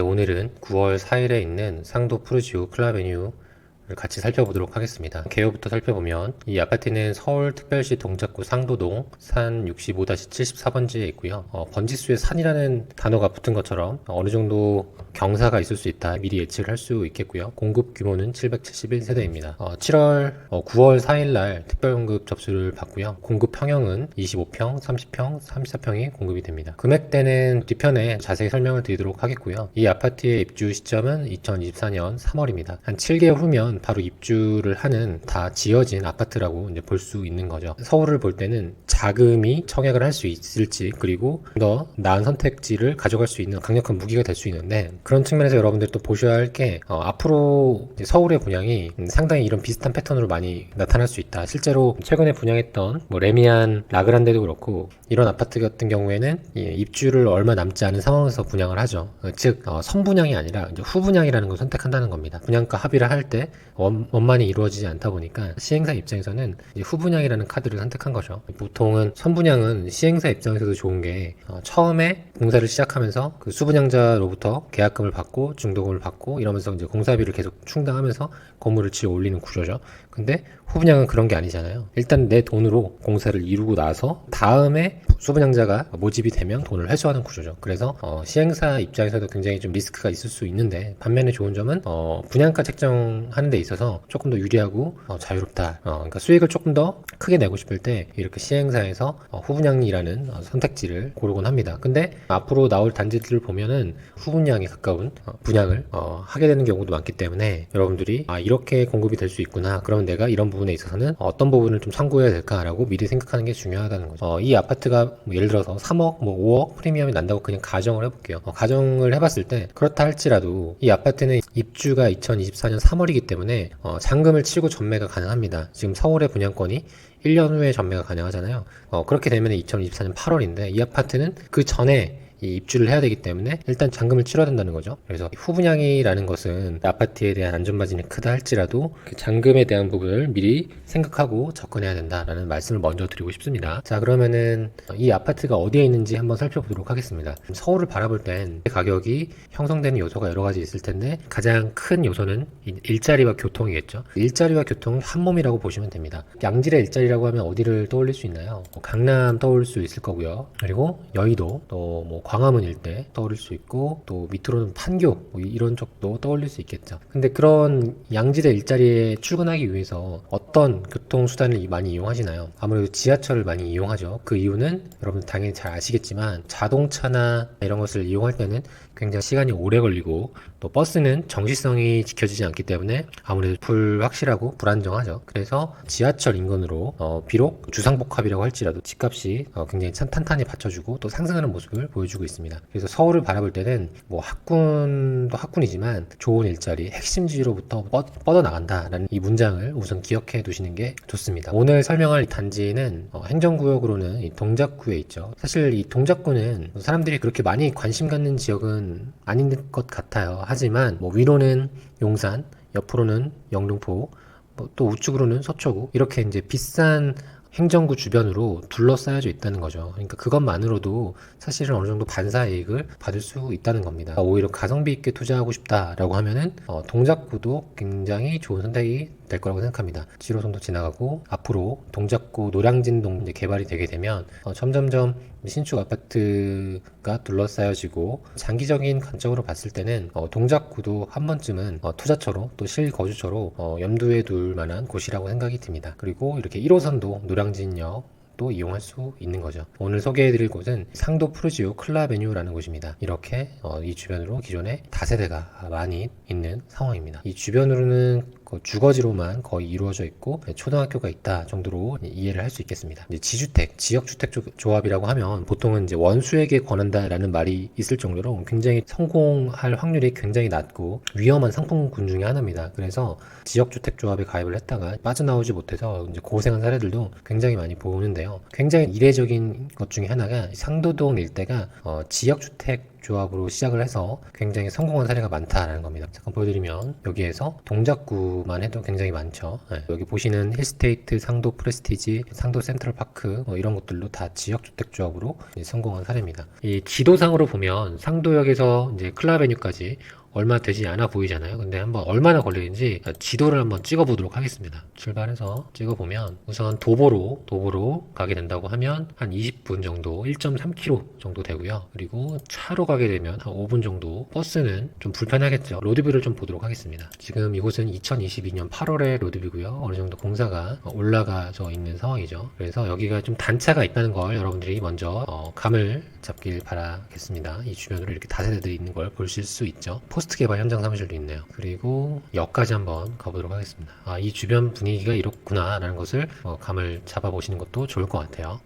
오늘은 9월 4일에 있는 상도 푸르지오 클라베뉴를 같이 살펴보도록 하겠습니다. 개요부터 살펴보면 이 아파트는 서울특별시 동작구 상도동 산 65-74번지에 있고요. 번지수에 산이라는 단어가 붙은 것처럼 어느 정도 경사가 있을 수 있다 미리 예측을 할 수 있겠고요. 공급 규모는 771세대입니다. 9월 4일날 특별공급 접수를 받고요. 공급 평형은 25평, 30평, 34평이 공급이 됩니다. 금액대는 뒤편에 자세히 설명을 드리도록 하겠고요. 이 아파트의 입주 시점은 2024년 3월입니다. 한 7개월 후면 바로 입주를 하는 다 지어진 아파트라고 이제 볼 수 있는 거죠. 서울을 볼 때는 자금이 청약을 할 수 있을지, 그리고 더 나은 선택지를 가져갈 수 있는 강력한 무기가 될 수 있는데, 그런 측면에서 여러분들이 또 보셔야 할 게 앞으로 서울의 분양이 상당히 이런 비슷한 패턴으로 많이 나타날 수 있다. 실제로 최근에 분양했던 레미안 라그란데도 그렇고 이런 아파트 같은 경우에는 입주를 얼마 남지 않은 상황에서 분양을 하죠. 즉 선분양이 아니라 이제 후분양이라는 걸 선택한다는 겁니다. 분양가 합의를 할 때 원만히 이루어지지 않다 보니까 시행사 입장에서는 이제 후분양이라는 카드를 선택한 거죠. 보통은 선분양은 시행사 입장에서도 좋은 게 처음에 공사를 시작하면서 그 수분양자로부터 계약금을 받고 중도금을 받고 이러면서 이제 공사비를 계속 충당하면서 건물을 지어 올리는 구조죠. 근데 후분양은 그런 게 아니잖아요. 일단 내 돈으로 공사를 이루고 나서 다음에 수분양자가 모집이 되면 돈을 회수하는 구조죠. 그래서 시행사 입장에서도 굉장히 좀 리스크가 있을 수 있는데, 반면에 좋은 점은 분양가 책정하는 데 있어서 조금 더 유리하고 자유롭다. 그러니까 수익을 조금 더 크게 내고 싶을 때 이렇게 시행사에서 후분양이라는 선택지를 고르곤 합니다. 근데 앞으로 나올 단지들을 보면은 후분양에 가까운 분양을 하게 되는 경우도 많기 때문에 여러분들이 이렇게 공급이 될 수 있구나, 그러면 내가 이런 부분에 있어서는 어떤 부분을 좀 참고해야 될까라고 미리 생각하는 게 중요하다는 거죠. 이 아파트가 예를 들어서 3억, 5억 프리미엄이 난다고 그냥 가정을 해볼게요. 가정을 해봤을 때 그렇다 할지라도 이 아파트는 입주가 2024년 3월이기 때문에 잔금을 치고 전매가 가능합니다. 지금 서울의 분양권이 1년 후에 전매가 가능하잖아요. 그렇게 되면 2024년 8월인데 이 아파트는 그 전에 입주를 해야 되기 때문에 일단 잔금을 치러야 된다는 거죠. 그래서 후분양이라는 것은 아파트에 대한 안전마진이 크다 할지라도 그 잔금에 대한 부분을 미리 생각하고 접근해야 된다라는 말씀을 먼저 드리고 싶습니다. 자, 그러면은 이 아파트가 어디에 있는지 한번 살펴보도록 하겠습니다. 서울을 바라볼 땐 가격이 형성되는 요소가 여러 가지 있을 텐데 가장 큰 요소는 일자리와 교통이겠죠. 일자리와 교통은 한 몸이라고 보시면 됩니다. 양질의 일자리라고 하면 어디를 떠올릴 수 있나요? 강남 떠올릴 수 있을 거고요. 그리고 여의도, 또 광화문 일대 떠올릴 수 있고, 또 밑으로는 판교 이런 쪽도 떠올릴 수 있겠죠. 근데 그런 양질의 일자리에 출근하기 위해서 어떤 교통수단을 많이 이용하시나요? 아무래도 지하철을 많이 이용하죠. 그 이유는 여러분 당연히 잘 아시겠지만 자동차나 이런 것을 이용할 때는 굉장히 시간이 오래 걸리고, 또 버스는 정시성이 지켜지지 않기 때문에 아무래도 불확실하고 불안정하죠. 그래서 지하철 인근으로 비록 주상복합이라고 할지라도 집값이 굉장히 탄탄히 받쳐주고 또 상승하는 모습을 보여주고 있습니다. 그래서 서울을 바라볼 때는 학군도 학군이지만 좋은 일자리, 핵심지로부터 뻗어나간다라는 이 문장을 우선 기억해 두시는 게 좋습니다. 오늘 설명할 단지는 행정구역으로는 이 동작구에 있죠. 사실 이 동작구는 사람들이 그렇게 많이 관심 갖는 지역은 아닌 것 같아요. 하지만 위로는 용산, 옆으로는 영등포, 또 우측으로는 서초구, 이렇게 이제 비싼 행정구 주변으로 둘러싸여져 있다는 거죠. 그러니까 그것만으로도 사실은 어느 정도 반사이익을 받을 수 있다는 겁니다. 오히려 가성비 있게 투자하고 싶다라고 하면은 동작구도 굉장히 좋은 선택이 될 거라고 생각합니다. 7호선도 지나가고 앞으로 동작구 노량진동 개발이 되게 되면 점점점 신축 아파트가 둘러싸여지고, 장기적인 관점으로 봤을 때는 동작구도 한 번쯤은 투자처로 또 실거주처로 염두에 둘 만한 곳이라고 생각이 듭니다. 그리고 이렇게 1호선도 노량진역 또 이용할 수 있는 거죠. 오늘 소개해드릴 곳은 상도 푸르지오 클라베뉴라는 곳입니다. 이렇게 이 주변으로 기존에 다세대가 많이 있는 상황입니다. 이 주변으로는 주거지로만 거의 이루어져 있고 초등학교가 있다 정도로 이해를 할 수 있겠습니다. 이제 지주택, 지역주택 조합이라고 하면 보통은 이제 원수에게 권한다라는 말이 있을 정도로 굉장히 성공할 확률이 굉장히 낮고 위험한 상품군 중에 하나입니다. 그래서 지역주택 조합에 가입을 했다가 빠져나오지 못해서 이제 고생한 사례들도 굉장히 많이 보는데요. 굉장히 이례적인 것 중에 하나가 상도동 일대가 지역주택 조합으로 시작을 해서 굉장히 성공한 사례가 많다라는 겁니다. 잠깐 보여드리면 여기에서 동작구 지역구만 해도 굉장히 많죠. 네. 여기 보시는 힐스테이트, 상도 프레스티지, 상도 센트럴파크 이런 것들도 다 지역주택조합으로 성공한 사례입니다. 이 지도상으로 보면 상도역에서 이제 클라베뉴까지 얼마 되지 않아 보이잖아요. 근데 한번 얼마나 걸리는지 지도를 한번 찍어 보도록 하겠습니다. 출발해서 찍어 보면 우선 도보로 가게 된다고 하면 한 20분 정도, 1.3km 정도 되고요. 그리고 차로 가게 되면 한 5분 정도, 버스는 좀 불편하겠죠. 로드뷰를 좀 보도록 하겠습니다. 지금 이곳은 2022년 8월에 로드뷰고요. 어느 정도 공사가 올라가져 있는 상황이죠. 그래서 여기가 좀 단차가 있다는 걸 여러분들이 먼저 감을 잡길 바라겠습니다. 이 주변으로 이렇게 다세대들이 있는 걸 보실 수 있죠. 포스트 개발 현장 사무실도 있네요. 그리고 역까지 한번 가보도록 하겠습니다. 이 주변 분위기가 이렇구나 라는 것을 감을 잡아보시는 것도 좋을 것 같아요.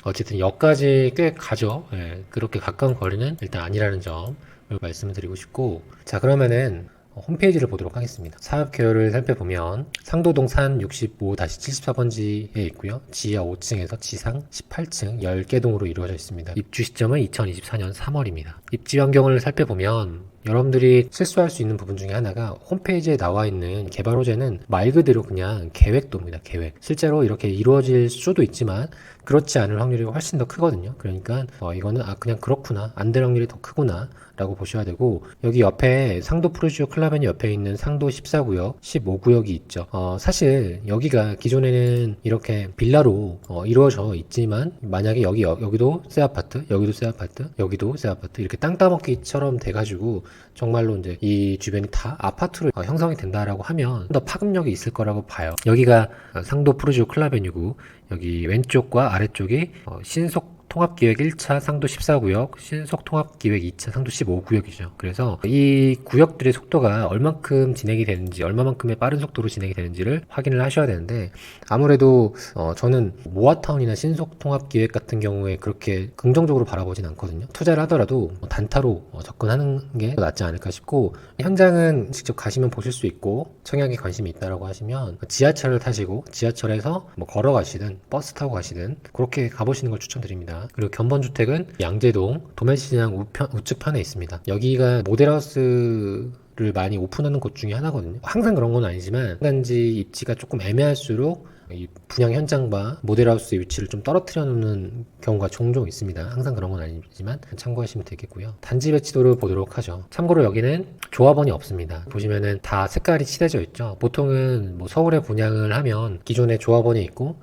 어쨌든 역까지 꽤 가죠. 예, 그렇게 가까운 거리는 일단 아니라는 점을 말씀을 드리고 싶고, 자, 그러면은 홈페이지를 보도록 하겠습니다. 사업 개요를 살펴보면 상도동 산 65-74번지에 있고요. 지하 5층에서 지상 18층 10개 동으로 이루어져 있습니다. 입주 시점은 2024년 3월입니다. 입지 환경을 살펴보면 여러분들이 실수할 수 있는 부분 중에 하나가 홈페이지에 나와 있는 개발 호재는 말 그대로 그냥 계획도입니다. 계획. 실제로 이렇게 이루어질 수도 있지만 그렇지 않을 확률이 훨씬 더 크거든요. 그러니까 이거는 그냥 그렇구나, 안 될 확률이 더 크구나 라고 보셔야 되고, 여기 옆에 상도 프루지오 클라베뉴 옆에 있는 상도 14구역, 15구역이 있죠. 사실 여기가 기존에는 이렇게 빌라로 이루어져 있지만, 만약에 여기도 새 아파트, 여기도 새 아파트, 여기도 새 아파트, 이렇게 땅 따먹기처럼 돼가지고 정말로 이제 이 주변이 다 아파트로 형성이 된다라고 하면 더 파급력이 있을 거라고 봐요. 여기가 상도 프루지오 클라베뉴고, 여기 왼쪽과 아래쪽이 신속 통합기획 1차 상도 14구역, 신속통합기획 2차 상도 15구역이죠. 그래서 이 구역들의 속도가 얼만큼 진행이 되는지, 얼마만큼의 빠른 속도로 진행이 되는지를 확인을 하셔야 되는데, 아무래도 저는 모아타운이나 신속통합기획 같은 경우에 그렇게 긍정적으로 바라보진 않거든요. 투자를 하더라도 단타로 접근하는 게 낫지 않을까 싶고, 현장은 직접 가시면 보실 수 있고, 청약에 관심이 있다라고 하시면 지하철을 타시고 지하철에서 걸어가시든 버스 타고 가시든 그렇게 가보시는 걸 추천드립니다. 그리고 견본주택은 양재동 도매시장 우측편에 있습니다. 여기가 모델하우스를 많이 오픈하는 곳 중에 하나거든요. 항상 그런 건 아니지만 한 단지 입지가 조금 애매할수록 이 분양 현장과 모델하우스의 위치를 좀 떨어뜨려 놓는 경우가 종종 있습니다. 항상 그런 건 아니지만 참고하시면 되겠고요. 단지 배치도를 보도록 하죠. 참고로 여기는 조합원이 없습니다. 보시면은 다 색깔이 칠해져 있죠. 보통은 서울에 분양을 하면 기존에 조합원이 있고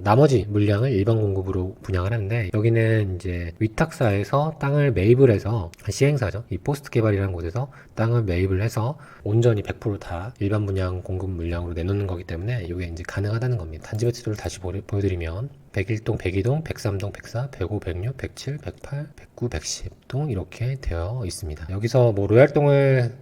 나머지 물량을 일반 공급으로 분양을 하는데, 여기는 이제 위탁사에서 땅을 매입을 해서 시행사죠. 이 포스트 개발이라는 곳에서 땅을 매입을 해서 온전히 100% 다 일반 분양 공급 물량으로 내놓는 거기 때문에 이게 이제 가능하다는 겁니다. 단지 배치도를 다시 보여드리면 101동, 102동, 103동, 104, 105, 106, 107, 108, 109, 110동 이렇게 되어 있습니다. 여기서 로얄동을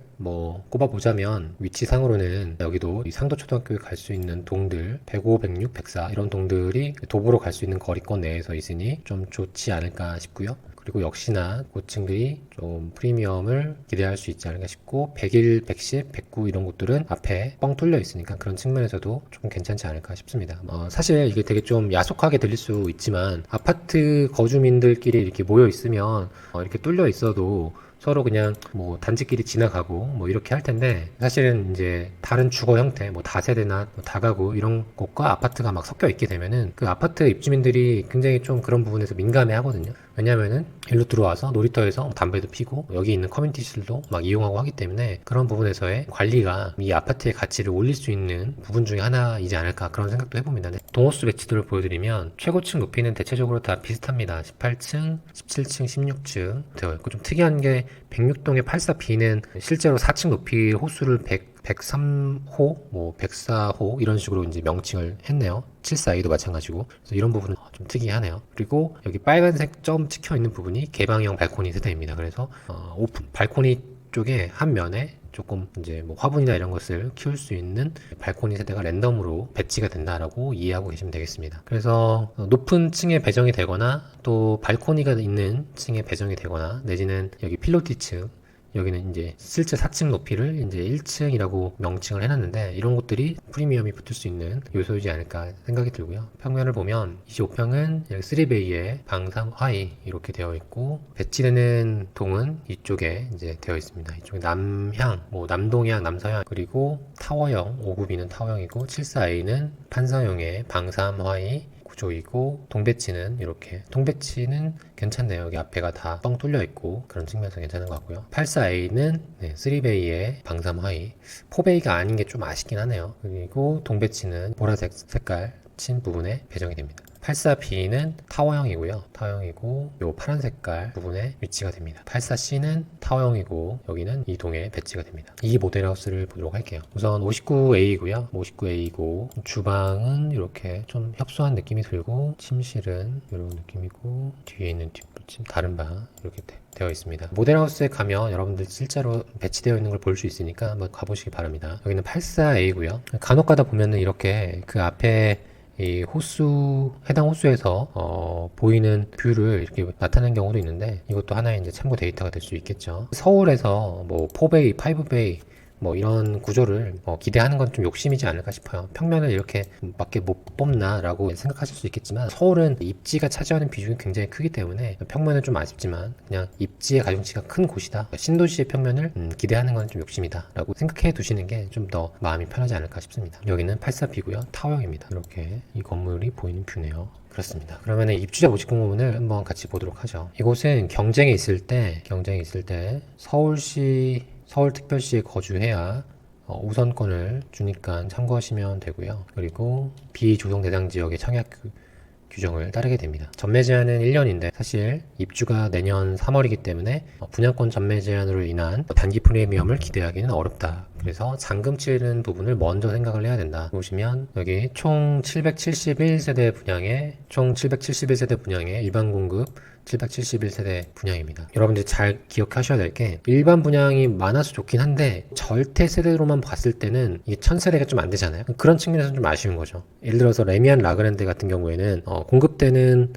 꼽아보자면 위치상으로는 여기도 이 상도초등학교에 갈 수 있는 동들 105, 106, 104 이런 동들이 도보로 갈 수 있는 거리권 내에서 있으니 좀 좋지 않을까 싶고요. 그리고 역시나 고층들이 좀 프리미엄을 기대할 수 있지 않을까 싶고, 101, 110, 109 이런 곳들은 앞에 뻥 뚫려 있으니까 그런 측면에서도 좀 괜찮지 않을까 싶습니다. 사실 이게 되게 좀 야속하게 들릴 수 있지만 아파트 거주민들끼리 이렇게 모여 있으면 이렇게 뚫려 있어도 서로 그냥 단지끼리 지나가고 이렇게 할 텐데, 사실은 이제 다른 주거 형태 다세대나 다가구 이런 곳과 아파트가 막 섞여 있게 되면은 그 아파트 입주민들이 굉장히 좀 그런 부분에서 민감해 하거든요. 왜냐면은 일로 들어와서 놀이터에서 담배도 피고 여기 있는 커뮤니티실도 막 이용하고 하기 때문에 그런 부분에서의 관리가 이 아파트의 가치를 올릴 수 있는 부분 중에 하나이지 않을까, 그런 생각도 해봅니다. 동호수 배치도를 보여드리면 최고층 높이는 대체적으로 다 비슷합니다. 18층, 17층, 16층 되어 있고, 좀 특이한 게 106동의 84B는 실제로 4층 높이 호수를 103호, 104호 이런 식으로 이제 명칭을 했네요. 74A도 마찬가지고. 그래서 이런 부분은 좀 특이하네요. 그리고 여기 빨간색 점 찍혀 있는 부분이 개방형 발코니 세대입니다. 그래서 오픈 발코니 쪽에 한 면에 조금 이제 화분이나 이런 것을 키울 수 있는 발코니 세대가 랜덤으로 배치가 된다라고 이해하고 계시면 되겠습니다. 그래서 높은 층에 배정이 되거나 또 발코니가 있는 층에 배정이 되거나, 내지는 여기 필로티 층 여기는 이제 실제 4층 높이를 이제 1층이라고 명칭을 해놨는데 이런 것들이 프리미엄이 붙을 수 있는 요소이지 않을까 생각이 들고요. 평면을 보면 25평은 3베이에 방삼 하이 이렇게 되어 있고 배치되는 동은 이쪽에 이제 되어 있습니다. 이쪽에 남향, 뭐 남동향, 남서향 그리고 타워형 5구비는 타워형이고 74A는 판사형의 방삼 하이 구조이고 동배치는 이렇게 동배치는 괜찮네요. 여기 앞에가 다 뻥 뚫려 있고 그런 측면에서 괜찮은 것 같고요. 84A는 3베이의 방삼 하이 4베이가 아닌 게 좀 아쉽긴 하네요. 그리고 동배치는 보라색 색깔 친 부분에 배정이 됩니다. 84B는 타워형이고요. 타워형이고 요 파란 색깔 부분에 위치가 됩니다. 84C는 타워형이고 여기는 이 동에 배치가 됩니다. 이 모델하우스를 보도록 할게요. 우선 59A이고요. 59A이고 주방은 이렇게 좀 협소한 느낌이 들고 침실은 이런 느낌이고 뒤에 있는 뒷받침 다른 방 이렇게 되어 있습니다. 모델하우스에 가면 여러분들 실제로 배치되어 있는 걸 볼 수 있으니까 한번 가보시기 바랍니다. 여기는 84A고요. 간혹 가다 보면은 이렇게 그 앞에 이 호수, 해당 호수에서 보이는 뷰를 이렇게 나타내는 경우도 있는데 이것도 하나의 이제 참고 데이터가 될 수 있겠죠. 서울에서 뭐 4베이, 5베이 뭐 이런 구조를 기대하는 건 좀 욕심이지 않을까 싶어요. 평면을 이렇게 밖에 못 뽑나 라고 생각하실 수 있겠지만 서울은 입지가 차지하는 비중이 굉장히 크기 때문에 평면은 좀 아쉽지만 그냥 입지의 가중치가 큰 곳이다. 신도시의 평면을 기대하는 건 좀 욕심이다 라고 생각해 두시는 게 좀 더 마음이 편하지 않을까 싶습니다. 여기는 84B고요. 타워형입니다. 이렇게 이 건물이 보이는 뷰네요. 그렇습니다. 그러면 입주자 모집 공고문을 한번 같이 보도록 하죠. 이곳은 경쟁이 있을 때 서울특별시에 거주해야 우선권을 주니까 참고하시면 되고요. 그리고 비조성 대상 지역의 청약 규정을 따르게 됩니다. 전매 제한은 1년인데 사실 입주가 내년 3월이기 때문에 분양권 전매 제한으로 인한 단기 프리미엄을 기대하기는 어렵다. 그래서 잔금 치르는 부분을 먼저 생각을 해야 된다. 보시면 여기 총 771세대 분양의 일반 공급 771세대 분양입니다. 여러분들 잘 기억하셔야 될 게 일반 분양이 많아서 좋긴 한데 절대 세대로만 봤을 때는 이게 1000세대가 좀 안 되잖아요. 그런 측면에서 좀 아쉬운 거죠. 예를 들어서 레미안 라그랜드 같은 경우에는 공급되는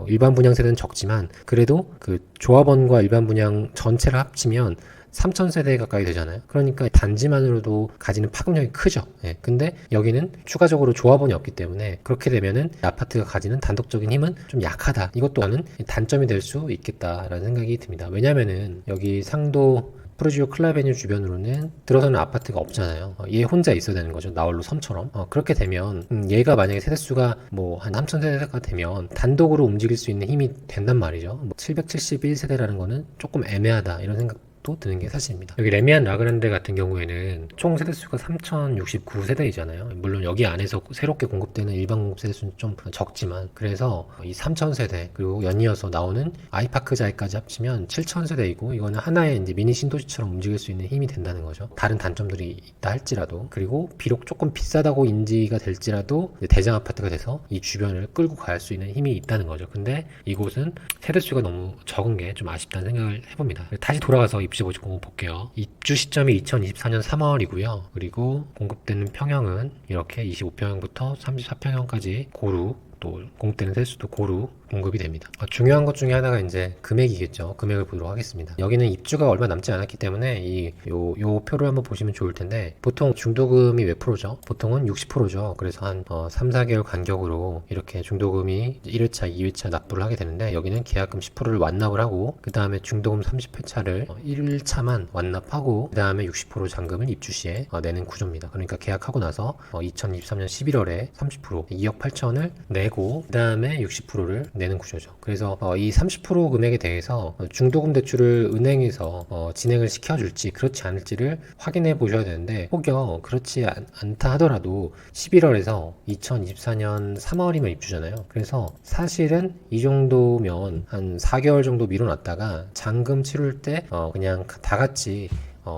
일반 분양 세대는 적지만 그래도 그 조합원과 일반 분양 전체를 합치면 3000세대 가까이 되잖아요. 그러니까 단지만으로도 가지는 파급력이 크죠. 예. 근데 여기는 추가적으로 조합원이 없기 때문에 그렇게 되면은 아파트가 가지는 단독적인 힘은 좀 약하다. 이것 또한 단점이 될 수 있겠다라는 생각이 듭니다. 왜냐면은 여기 상도 프루지오 클라베뉴 주변으로는 들어서는 아파트가 없잖아요. 얘 혼자 있어야 되는 거죠. 나홀로 섬처럼. 그렇게 되면 얘가 만약에 세대수가 뭐 한 3000세대가 되면 단독으로 움직일 수 있는 힘이 된단 말이죠. 771세대라는 거는 조금 애매하다 이런 생각 또 드는 게 사실입니다. 여기 레미안 라그랜드 같은 경우에는 총 세대수가 3069세대이잖아요. 물론 여기 안에서 새롭게 공급되는 일반 공급 세대수는 좀 적지만 그래서 이 3000세대 그리고 연이어서 나오는 아이파크자에까지 합치면 7000세대이고 이거는 하나의 이제 미니 신도시처럼 움직일 수 있는 힘이 된다는 거죠. 다른 단점들이 있다 할지라도 그리고 비록 조금 비싸다고 인지가 될지라도 대장 아파트가 돼서 이 주변을 끌고 갈 수 있는 힘이 있다는 거죠. 근데 이곳은 세대수가 너무 적은 게 좀 아쉽다는 생각을 해봅니다. 다시 돌아가서 입주 모집 공고 볼게요. 입주 시점이 2024년 3월이고요. 그리고 공급되는 평형은 이렇게 25평형부터 34평형까지 고루 또 공급되는 세수도 고루 공급이 됩니다. 중요한 것 중에 하나가 이제 금액이겠죠. 금액을 보도록 하겠습니다. 여기는 입주가 얼마 남지 않았기 때문에 요 표를 한번 보시면 좋을 텐데 보통 중도금이 몇 프로죠? 보통은 60%죠. 그래서 한 3, 4개월 간격으로 이렇게 중도금이 1회차, 2회차 납부를 하게 되는데 여기는 계약금 10%를 완납을 하고 그 다음에 중도금 30회차를 1차만 완납하고 그 다음에 60% 잔금을 입주 시에 내는 구조입니다. 그러니까 계약하고 나서 2023년 11월에 30% 2억 8천을 내고 그 다음에 60%를 내는 구조죠. 그래서 이 30% 금액에 대해서 중도금 대출을 은행에서 진행을 시켜줄지 그렇지 않을지를 확인해 보셔야 되는데 혹여 그렇지 않다 하더라도 11월에서 2024년 3월이면 입주잖아요. 그래서 사실은 이 정도면 한 4개월 정도 미뤄놨다가 잔금 치를 때 그냥 다 같이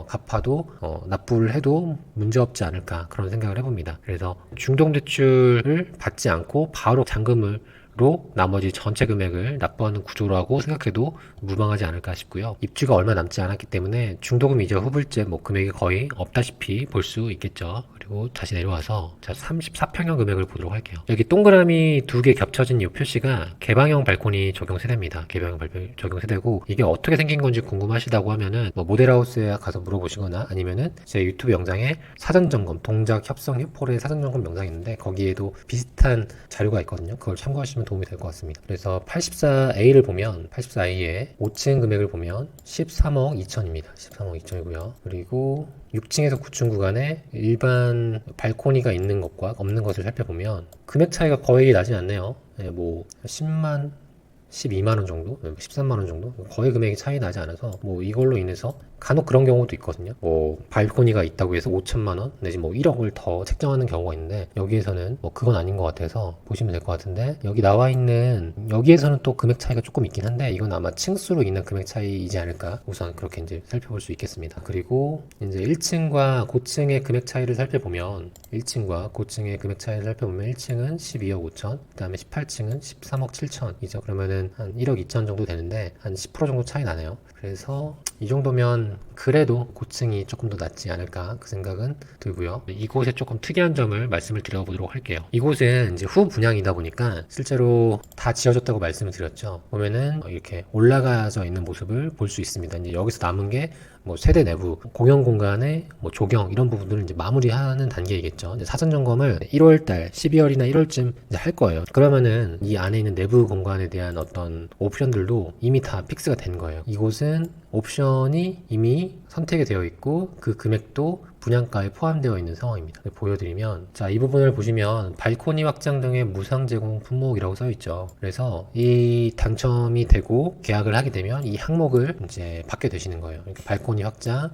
갚아도 납부를 해도 문제없지 않을까 그런 생각을 해봅니다. 그래서 중도대출을 받지 않고 바로 잔금으로 나머지 전체 금액을 납부하는 구조라고 생각해도 무방하지 않을까 싶고요. 입주가 얼마 남지 않았기 때문에 중도금 이자 후불제 금액이 거의 없다시피 볼 수 있겠죠. 그리고 다시 내려와서 자 34평형 금액을 보도록 할게요. 여기 동그라미 두 개 겹쳐진 이 표시가 개방형 발코니 적용 세대입니다. 개방형 적용 세대고, 이게 어떻게 생긴 건지 궁금하시다고 하면은 뭐 모델하우스에 가서 물어보시거나 아니면은 제 유튜브 영상에 사전 점검 동작 협성 휴폴의 사전 점검 영상이 있는데 거기에도 비슷한 자료가 있거든요. 그걸 참고하시면 도움이 될 것 같습니다. 그래서 84A를 보면 84A의 5층 금액을 보면 13억 2천입니다. 13억 2천이고요. 그리고 6층에서 9층 구간에 일반 발코니가 있는 것과 없는 것을 살펴보면 금액 차이가 거의 나지 않네요. 네, 뭐 10만 12만원 정도? 13만원 정도? 거의 금액이 차이 나지 않아서 뭐 이걸로 인해서 간혹 그런 경우도 있거든요. 뭐 발코니가 있다고 해서 5천만원 내지 뭐 1억을 더 책정하는 경우가 있는데 여기에서는 뭐 그건 아닌 것 같아서 보시면 될 것 같은데, 여기 나와 있는 여기에서는 또 금액 차이가 조금 있긴 한데 이건 아마 층수로 인한 금액 차이이지 않을까, 우선 그렇게 이제 살펴볼 수 있겠습니다. 그리고 이제 1층과 고층의 금액 차이를 살펴보면 1층과 고층의 금액 차이를 살펴보면 1층은 12억 5천, 그 다음에 18층은 13억 7천이죠. 그러면은 한 1억 2천 정도 되는데 한 10% 정도 차이 나네요. 그래서 이 정도면 그래도 고층이 조금 더 낫지 않을까 그 생각은 들고요. 이곳에 조금 특이한 점을 말씀을 드려보도록 할게요. 이곳은 이제 후 분양이다 보니까 실제로 다 지어졌다고 말씀을 드렸죠. 보면은 이렇게 올라가져 있는 모습을 볼 수 있습니다. 이제 여기서 남은 게 뭐 세대 내부 공용 공간의 뭐 조경 이런 부분들을 이제 마무리하는 단계이겠죠. 이제 사전 점검을 1월달 12월이나 1월쯤 이제 할 거예요. 그러면은 이 안에 있는 내부 공간에 대한 어떤 옵션들도 이미 다 픽스가 된 거예요. 이곳은 옵션이 이미 선택이 되어 있고 그 금액도 분양가에 포함되어 있는 상황입니다. 보여드리면, 자, 이 부분을 보시면 발코니 확장 등의 무상 제공 품목이라고 써 있죠. 그래서 이 당첨이 되고 계약을 하게 되면 이 항목을 이제 받게 되시는 거예요. 그러니까 발코니 확장,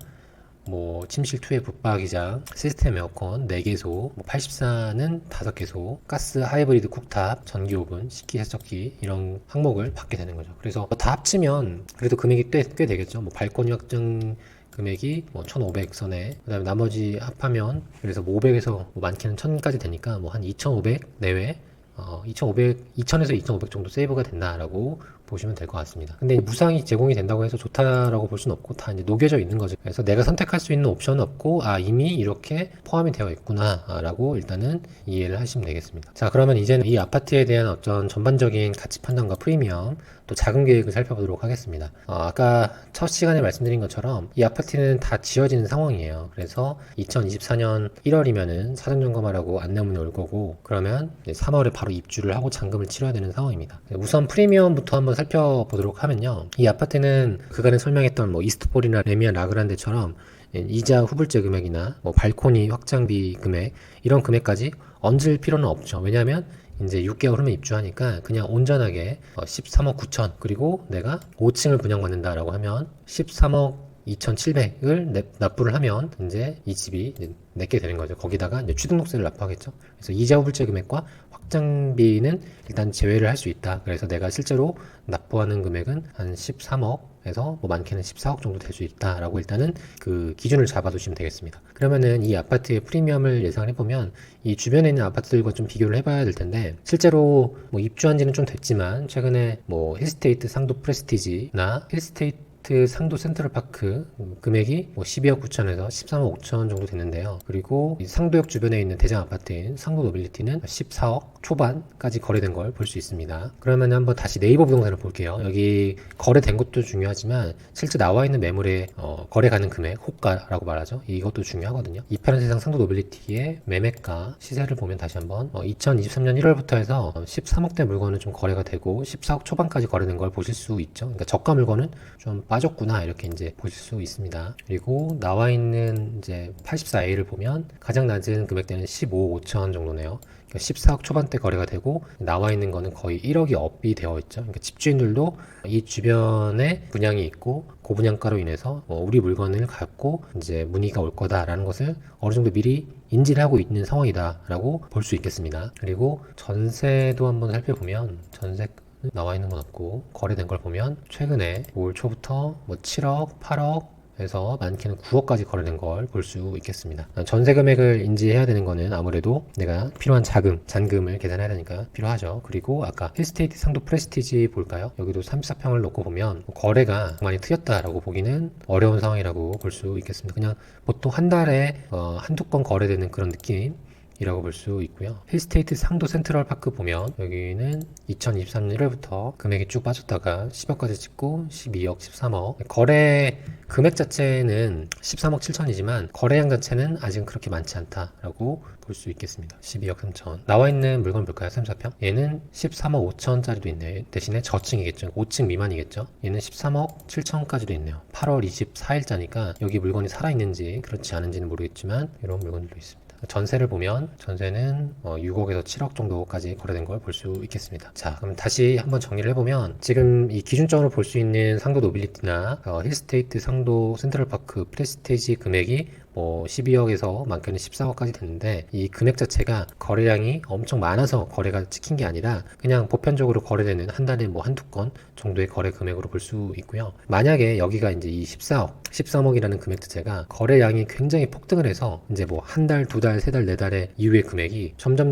뭐 침실 2의 붙박이장, 시스템 에어컨 4개소, 뭐 84는 5개소, 가스 하이브리드 쿡탑, 전기 오븐, 식기 세척기 이런 항목을 받게 되는 거죠. 그래서 다 합치면 그래도 금액이 꽤 되겠죠. 뭐 발코니 확장 금액이 뭐 1,500선에, 그 다음에 나머지 합하면 그래서 뭐 500에서 뭐 많게는 1,000까지 되니까 뭐 한 2,500 내외, 2,000에서 2,500 정도 세이브가 된다라고 보시면 될 것 같습니다. 근데 무상이 제공이 된다고 해서 좋다라고 볼 수는 없고 다 이제 녹여져 있는 거죠. 그래서 내가 선택할 수 있는 옵션은 없고 이미 이렇게 포함이 되어 있구나라고 일단은 이해를 하시면 되겠습니다. 자, 그러면 이제는 이 아파트에 대한 어떤 전반적인 가치 판단과 프리미엄 또 자금 계획을 살펴보도록 하겠습니다. 아까 첫 시간에 말씀드린 것처럼 이 아파트는 다 지어지는 상황이에요. 그래서 2024년 1월이면은 사전 점검하라고 안내문이 올 거고, 그러면 3월에 바로 입주를 하고 잔금을 치러야 되는 상황입니다. 우선 프리미엄부터 한번 살펴보도록 하면요, 이 아파트는 그간에 설명했던 뭐 이스트폴이나 레미안 라그란데처럼 이자 후불제 금액이나 뭐 발코니 확장비 금액 이런 금액까지 얹을 필요는 없죠. 왜냐하면 이제 6개월 후면 입주하니까 그냥 온전하게 13억 9천, 그리고 내가 5층을 분양받는다라고 하면 13억 2,700을 납부를 하면 이제 이 집이 이제 내게 되는 거죠. 거기다가 이제 취등록세를 납부하겠죠. 그래서 이자 후불제 금액과 확장비는 일단 제외를 할 수 있다. 그래서 내가 실제로 납부하는 금액은 한 13억에서 뭐 많게는 14억 정도 될 수 있다라고 일단은 그 기준을 잡아두시면 되겠습니다. 그러면은 이 아파트의 프리미엄을 예상을 해보면 이 주변에 있는 아파트들과 좀 비교를 해봐야 될 텐데, 실제로 뭐 입주한 지는 좀 됐지만 최근에 뭐 힐스테이트 상도 프레스티지나 힐스테이트 상도 센트럴파크 금액이 뭐 12억 9천에서 13억 5천 정도 됐는데요. 그리고 이 상도역 주변에 있는 대장 아파트인 상도 노빌리티는 14억 초반까지 거래된 걸 볼 수 있습니다. 그러면 한번 다시 네이버 부동산을 볼게요. 여기 거래된 것도 중요하지만 실제 나와 있는 매물의 거래 가능 금액, 호가라고 말하죠. 이것도 중요하거든요. 이 파란 세상 상도 노빌리티의 매매가 시세를 보면 다시 한번 2023년 1월부터 해서 13억대 물건은 좀 거래가 되고 14억 초반까지 거래된 걸 보실 수 있죠. 그러니까 저가 물건은 좀 빠졌구나 이렇게 이제 보실 수 있습니다. 그리고 나와 있는 이제 84A를 보면 가장 낮은 금액대는 15억 5천 정도네요. 그러니까 14억 초반대 거래가 되고 나와 있는 거는 거의 1억이 업이 되어 있죠. 그러니까 집주인들도 이 주변에 분양이 있고 고분양가로 인해서 우리 물건을 갖고 이제 문의가 올 거다라는 것을 어느 정도 미리 인지를 하고 있는 상황이다라고 볼 수 있겠습니다. 그리고 전세도 한번 살펴보면 전세 나와 있는 건 없고 거래된 걸 보면 최근에 올 초부터 뭐 7억, 8억 9억에서 많게는 9억까지 거래된 걸 볼 수 있겠습니다. 전세 금액을 인지해야 되는 거는 아무래도 내가 필요한 잔금을 계산해야 되니까 필요하죠. 그리고 아까 힐스테이트 상도 프레스티지 볼까요? 여기도 34평을 놓고 보면 거래가 많이 트였다라고 보기는 어려운 상황이라고 볼 수 있겠습니다. 그냥 보통 한 달에 한두 건 거래되는 그런 느낌 이라고 볼 수 있고요. 힐스테이트 상도 센트럴파크 보면 여기는 2023년 1월부터 금액이 쭉 빠졌다가 10억까지 찍고 12억, 13억. 거래 금액 자체는 13억 7천이지만 거래량 자체는 아직은 그렇게 많지 않다라고 볼 수 있겠습니다. 12억 3천. 나와 있는 물건 볼까요? 3, 4평? 얘는 13억 5천짜리도 있네요. 대신에 저층이겠죠. 5층 미만이겠죠. 얘는 13억 7천까지도 있네요. 8월 24일자니까 여기 물건이 살아있는지 그렇지 않은지는 모르겠지만 이런 물건들도 있습니다. 전세를 보면 전세는 6억에서 7억 정도까지 거래된 걸 볼 수 있겠습니다. 자, 그럼 다시 한번 정리를 해보면 지금 이 기준적으로 볼 수 있는 상도 노빌리티나 힐스테이트 상도 센트럴파크 프레스티지 금액이 12억에서 많게는 14억까지 됐는데 이 금액 자체가 거래량이 엄청 많아서 거래가 찍힌 게 아니라 그냥 보편적으로 거래되는 한 달에 한두 건 정도의 거래 금액으로 볼 수 있고요. 만약에 여기가 이제 이 14억, 13억이라는 금액 자체가 거래량이 굉장히 폭등을 해서 이제 한 달, 두 달, 세 달, 네 달의 이후의 금액이 점점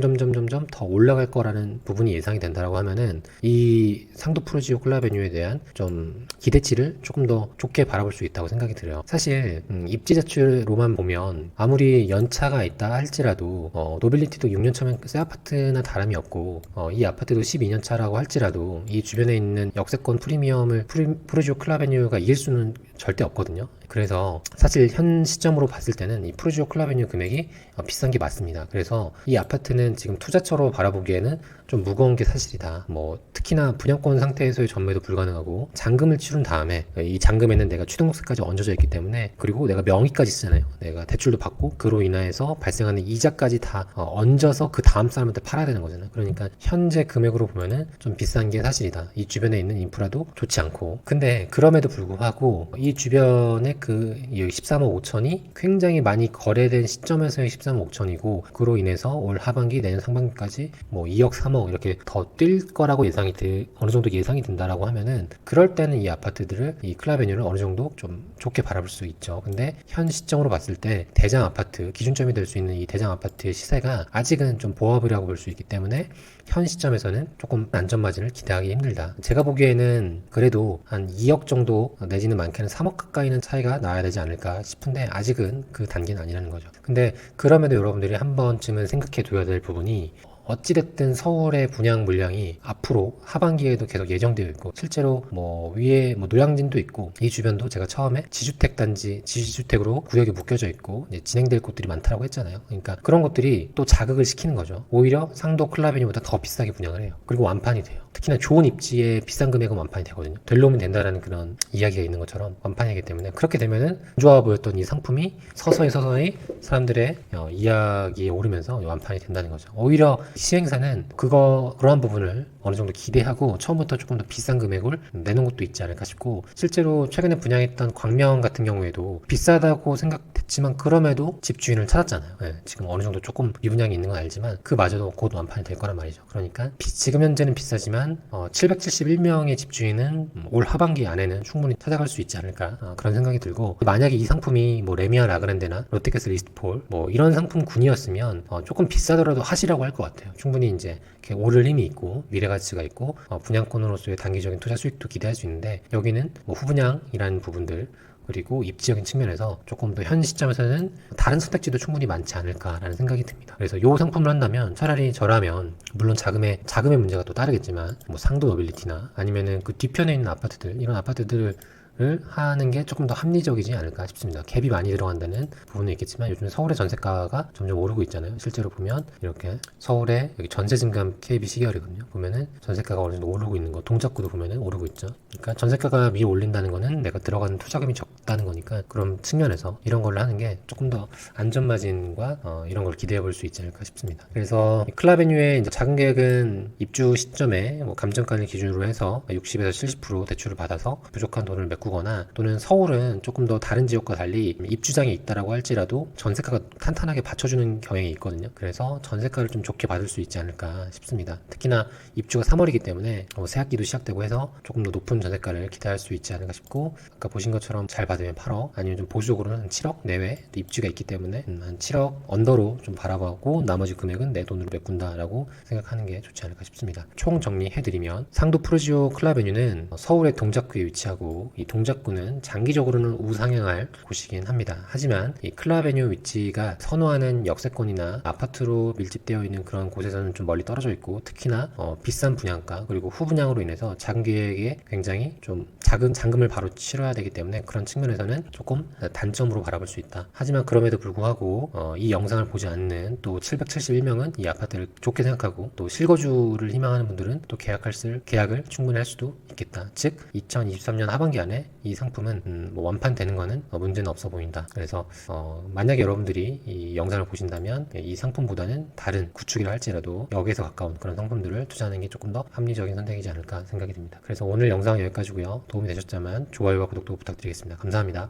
더 올라갈 거라는 부분이 예상이 된다라고 하면은 이 상도 프루지오 클라베뉴에 대한 좀 기대치를 조금 더 좋게 바라볼 수 있다고 생각이 들어요. 사실 입지 자체로만 보면 아무리 연차가 있다 할지라도 노빌리티도 6년 차면 새 아파트나 다름이 없고 이 아파트도 12년 차라고 할지라도 이 주변에 있는 역세권 프리미엄을 프루지오 클라베뉴가 이길 수는 절대 없거든요. 그래서 사실 현 시점으로 봤을 때는 이 프루지오 클라베뉴 금액이 비싼 게 맞습니다. 그래서 이 아파트는 지금 투자처로 바라보기에는 좀 무거운 게 사실이다. 특히나 분양권 상태에서의 전매도 불가능하고 잔금을 치른 다음에 이 잔금에는 내가 취등록세까지 얹어져 있기 때문에 그리고 내가 명의까지 쓰잖아요. 내가 대출도 받고 그로 인해서 발생하는 이자까지 다 얹어서 그 다음 사람한테 팔아야 되는 거잖아요. 그러니까 현재 금액으로 보면은 좀 비싼 게 사실이다. 이 주변에 있는 인프라도 좋지 않고 근데 그럼에도 불구하고 이 주변에 그 13억 5천이 굉장히 많이 거래된 시점에서의 13억 5천이고 그로 인해서 올 하반기 내년 상반기까지 2억 3억 이렇게 더 뛸 거라고 어느 정도 예상이 된다라고 하면은 그럴 때는 이 아파트들을 이 클라베뉴를 어느 정도 좀 좋게 바라볼 수 있죠. 근데 현 시점으로 봤을 때 대장 아파트 기준점이 될 수 있는 이 대장 아파트의 시세가 아직은 좀 보합이라고 볼 수 있기 때문에 현 시점에서는 조금 안전마진을 기대하기 힘들다. 제가 보기에는 그래도 한 2억 정도 내지는 많게는 3억 가까이는 차이가 나야 되지 않을까 싶은데 아직은 그 단계는 아니라는 거죠. 근데 그럼에도 여러분들이 한 번쯤은 생각해 둬야 될 부분이 어찌됐든 서울의 분양 물량이 앞으로 하반기에도 계속 예정되어 있고 실제로 위에 노량진도 있고 이 주변도 제가 처음에 지주택 단지 지주택으로 구역이 묶여져 있고 이제 진행될 곳들이 많다고 했잖아요. 그러니까 그런 것들이 또 자극을 시키는 거죠. 오히려 상도 클라베뉴보다 더 비싸게 분양을 해요. 그리고 완판이 돼요. 특히나 좋은 입지에 비싼 금액은 완판이 되거든요. 될 놈은 된다라는 그런 이야기가 있는 것처럼 완판이기 때문에 그렇게 되면은 안 좋아 보였던 이 상품이 서서히 사람들의 이야기에 오르면서 완판이 된다는 거죠. 오히려 시행사는 그러한 부분을 어느 정도 기대하고 처음부터 조금 더 비싼 금액을 내는 것도 있지 않을까 싶고 실제로 최근에 분양했던 광명 같은 경우에도 비싸다고 생각했지만 그럼에도 집주인을 찾았잖아요. 지금 어느 정도 조금 미분양이 있는 건 알지만 그마저도 곧 완판이 될 거란 말이죠. 그러니까 지금 현재는 비싸지만 771명의 집주인은 올 하반기 안에는 충분히 찾아갈 수 있지 않을까 그런 생각이 들고 만약에 이 상품이 레미안 라그란데나 롯데캐슬 리스트폴 이런 상품군이었으면 조금 비싸더라도 하시라고 할 것 같아요. 충분히 이제 오를 힘이 있고 미래 가치가 있고 분양권으로서의 단기적인 투자 수익도 기대할 수 있는데 여기는 후분양이라는 부분들 그리고 입지적인 측면에서 조금 더 현 시점에서는 다른 선택지도 충분히 많지 않을까라는 생각이 듭니다. 그래서 이 상품을 한다면 차라리 저라면 물론 자금의 문제가 또 따르겠지만 상도 노빌리티나 아니면은 그 뒤편에 있는 아파트들 이런 아파트들을 하는 게 조금 더 합리적이지 않을까 싶습니다. 갭이 많이 들어간다는 부분은 있겠지만 요즘 서울의 전세가가 점점 오르고 있잖아요. 실제로 보면 이렇게 서울의 여기 전세 증감 KB 시계열이거든요. 보면은 전세가가 어느 정도 오르고 있는 거 동작구도 보면은 오르고 있죠. 그러니까 전세가가 위에 올린다는 거는 내가 들어가는 투자금이 적다는 거니까 그런 측면에서 이런 걸로 하는 게 조금 더 안전마진과 이런 걸 기대해 볼 수 있지 않을까 싶습니다. 그래서 클라베뉴의 작은 계획은 입주 시점에 감정가를 기준으로 해서 60에서 70% 대출을 받아서 부족한 돈을 메꾸고 바꾸거나 또는 서울은 조금 더 다른 지역과 달리 입주장이 있다라고 할지라도 전세가가 탄탄하게 받쳐주는 경향이 있거든요. 그래서 전세가를 좀 좋게 받을 수 있지 않을까 싶습니다. 특히나 입주가 3월이기 때문에 새학기도 시작되고 해서 조금 더 높은 전세가를 기대할 수 있지 않을까 싶고, 아까 보신 것처럼 잘 받으면 8억, 아니면 좀 보수적으로는 한 7억 내외 입주가 있기 때문에 한 7억 언더로 좀 바라보고 나머지 금액은 내 돈으로 메꾼다라고 생각하는 게 좋지 않을까 싶습니다. 총 정리해드리면 상도 푸르지오 클라베뉴는 서울의 동작구에 위치하고, 이 동작구는 장기적으로는 우상향할 곳이긴 합니다. 하지만 이 클라베뉴 위치가 선호하는 역세권이나 아파트로 밀집되어 있는 그런 곳에서는 좀 멀리 떨어져 있고, 특히나 비싼 분양가 그리고 후분양으로 인해서 장기계획에 굉장히 좀 작은 잔금을 바로 치러야 되기 때문에 그런 측면에서는 조금 단점으로 바라볼 수 있다. 하지만 그럼에도 불구하고 이 영상을 보지 않는 또 771명은 이 아파트를 좋게 생각하고, 또 실거주를 희망하는 분들은 또 계약을 충분히 할 수도 있겠다. 즉 2023년 하반기 안에 이 상품은 완판되는 거는 문제는 없어 보인다. 그래서 만약에 여러분들이 이 영상을 보신다면 이 상품보다는 다른 구축이라 할지라도 역에서 가까운 그런 상품들을 투자하는 게 조금 더 합리적인 선택이지 않을까 생각이 듭니다. 그래서 오늘 영상은 여기까지고요. 도움이 되셨다면 좋아요와 구독도 부탁드리겠습니다. 감사합니다.